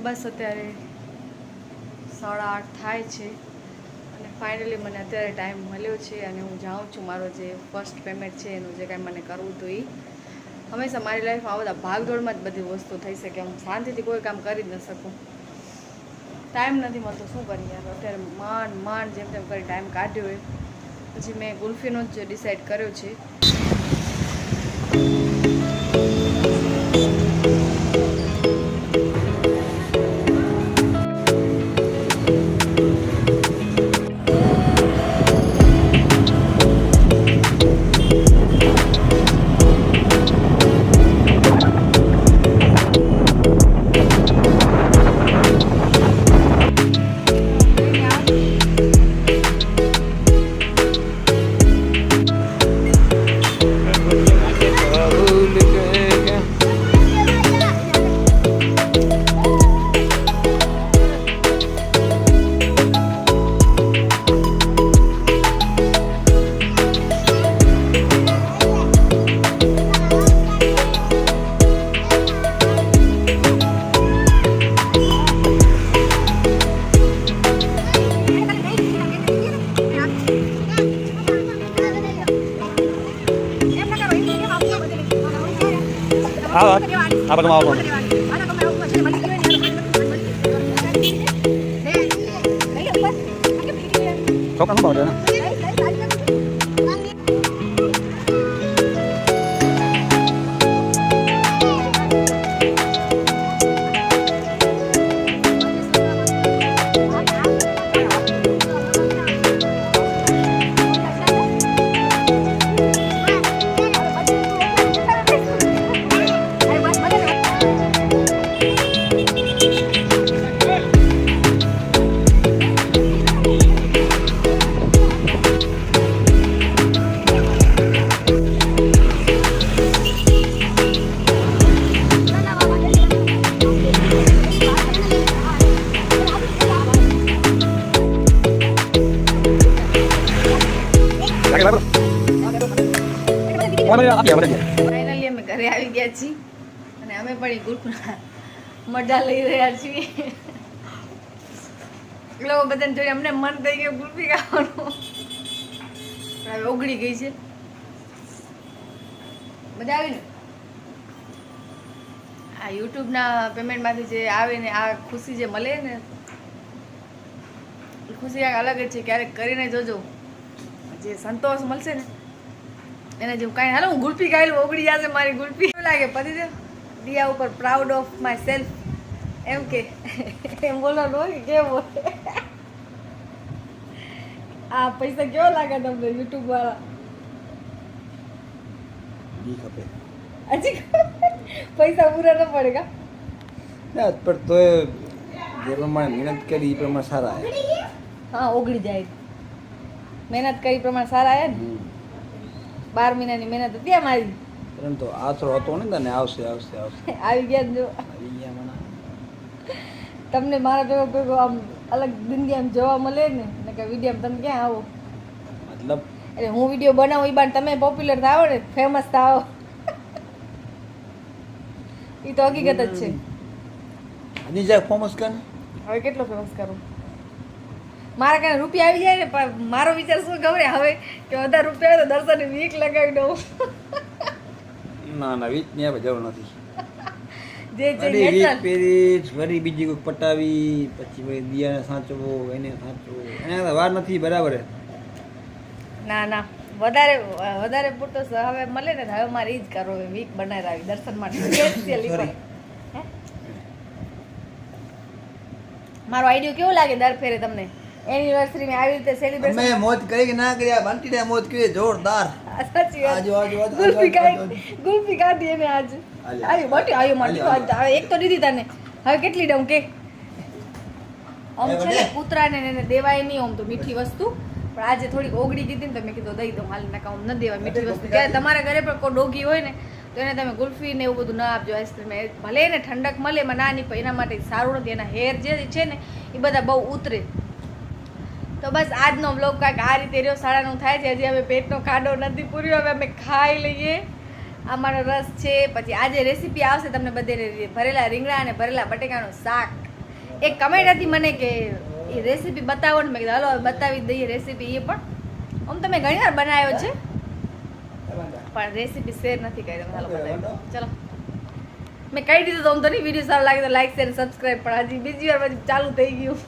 બસ અત્યારે 8:30 થાય છે અને ફાઇનલી મને અત્યારે ટાઈમ મળ્યો છે અને હું જાઉં છું. મારો જે ફર્સ્ટ પેમેન્ટ છે એનું જે કાંઈ મને કરવું હતું એ હંમેશા મારી લાઈફમાં આ બધા ભાગદોડમાં જ બધી વસ્તુ થઈ શકે. હું શાંતિથી કોઈ કામ કરી જ ન શકું. ટાઈમ નથી મળતો, શું કરીએ યાર. અત્યારે માંડ જેમ તેમ કરી ટાઈમ કાઢ્યો હોય. પછી મેં ગુલ્ફીનો જ ડિસાઈડ કર્યો છે. apa tuh mau apa? Kau kan mau dia? Finally અમે ઘરે આવી ગયા છીએ અને અમે પણ ગ્રુપના મજા લઈ રહ્યા છીએ. લોકો બધાને જોઈ અમને મન થઈ ગયું ગુલ્ફી ખાવાનું. હવે ઓગળી ગઈ છે. મજા આવી ને? આ યુટ્યુબના પેમેન્ટમાંથી જે આવે ને આ ખુશી જે મળે ને એ ખુશી કાંઈક અલગ જ છે. ક્યારેક કરીને જોજો, જે સંતોષ મળશે ને એને જેવું કાંઈ. હાલો હું ગુલ્ફી ખાઈ લઉં, ઓગળી જશે મારી ગુલ્ફી. કેવું લાગે પતિદેવ? દિયા ઉપર પ્રાઉડ ઓફ માય સેલ્ફ એમ કે એમ બોલવાનું હોય કે કેવું? આ પૈસા કેવો લાગે તમને યુટ્યુબ વાળા? હજી પૈસા પૂરા ન પડે કા? પણ તો જે પ્રમાણે મહેનત કરી એ પ્રમાણે સારા આવ્યા. હા, ઓગળી જાય. મહેનત કરી પ્રમાણે સારા આવ્યા ને. 12 મહિનાની મહેનત હતી મારી. પરંતુ આથરો હતો ને તને આવશે આવશે આવશે આવી ગયા જો. આવી ગયા મને. તમને મારા ભેગો ભેગો આમ અલગ દુનિયામાં જોવા મળે ને કે વિડીયો તમે ક્યાં આવો? મતલબ એટલે હું વિડીયો બનાવું એ બાદ તમે પોપ્યુલર થાઓ ને, ફેમસ થાઓ. એ તો હકીકત જ છે. હજી જાય ફેમસ કર. હવે કેટલો ફેમસ કરું? મારા કાંઈ રૂપિયા આવી જાય ને, પણ મારો વિચાર શું ખબર હવે કે વધારે રૂપિયા આવે તો દર્શનની વીક લગાવી દઉં. ના વીક ની જરૂર નથી. જે નેચરલ વળી બીજી કોઈ પટાવી પછી વળી દિયાને સાચવો, એને સાચવો, એને વાર નથી. બરાબર. ના વધારે પૂરતો હવે મળે ને હવે મારે એ જ કરો. વીક બનાવી દર્શન માટે સ્પેશિયલી. મારો આઈડિયો કેવો લાગે દર ફેરે તમને? એનિવર્સરી માં આવી રીતે સેલિબ્રેશન અમે મોજ કરી કે ના કરી? આ બંટીને મોજ કરી જોરદાર. સાચી વાત. આજો ગુલ્ફી ખાધી એને આજ. આયો બટી આયો માટી હવે એક તો દીધી તને. હવે કેટલી દઉં કે? આમ છે ને કૂતરાને એને દેવાય નહીં આમ તો મીઠી વસ્તુ, પણ આજે થોડીક ઓગળી ગઈ હતી ને તો મેં કીધું દઈ દઉં. હાલ નાકા આમ ન દેવાય મીઠી વસ્તુ. ત્યારે તમારા ઘરે પણ કોઈ ડોગી હોય ને તો એને તમે ગુલ્ફી ને એવું બધું ના આપજો. આઈસ્ક્રીમ ભલે એને ઠંડક મળે એમાં ના નહીં, પણ એના માટે સારું નથી. એના હેર જે છે ને એ બધા બહુ ઉતરે. તો બસ આજનો બ્લોગ કાંઈક આ રીતે રહ્યો. 9:30 થાય છે, હજી હવે પેટનો ખાડો નથી પૂર્યો. હવે અમે ખાઈ લઈએ. અમારો રસ છે. પછી આજે રેસીપી આવશે તમને બધે ભરેલા રીંગણા અને ભરેલા બટેકાનું શાક. એક કમેન્ટ હતી મને કે એ રેસીપી બતાવો ને મેં કીધું હાલો હવે બતાવી જ દઈએ રેસીપી. એ પણ આમ તમે ઘણી વાર બનાવ્યો છે પણ રેસીપી શેર નથી કરી. તમે હાલો બતાવી ચલો. મેં કહી દીધું તો આમ તો નહીં વિડીયો સારો લાગે તો લાઈક શેર સબસ્ક્રાઈબ, પણ હજી બીજી વાર પછી ચાલુ થઈ ગયું.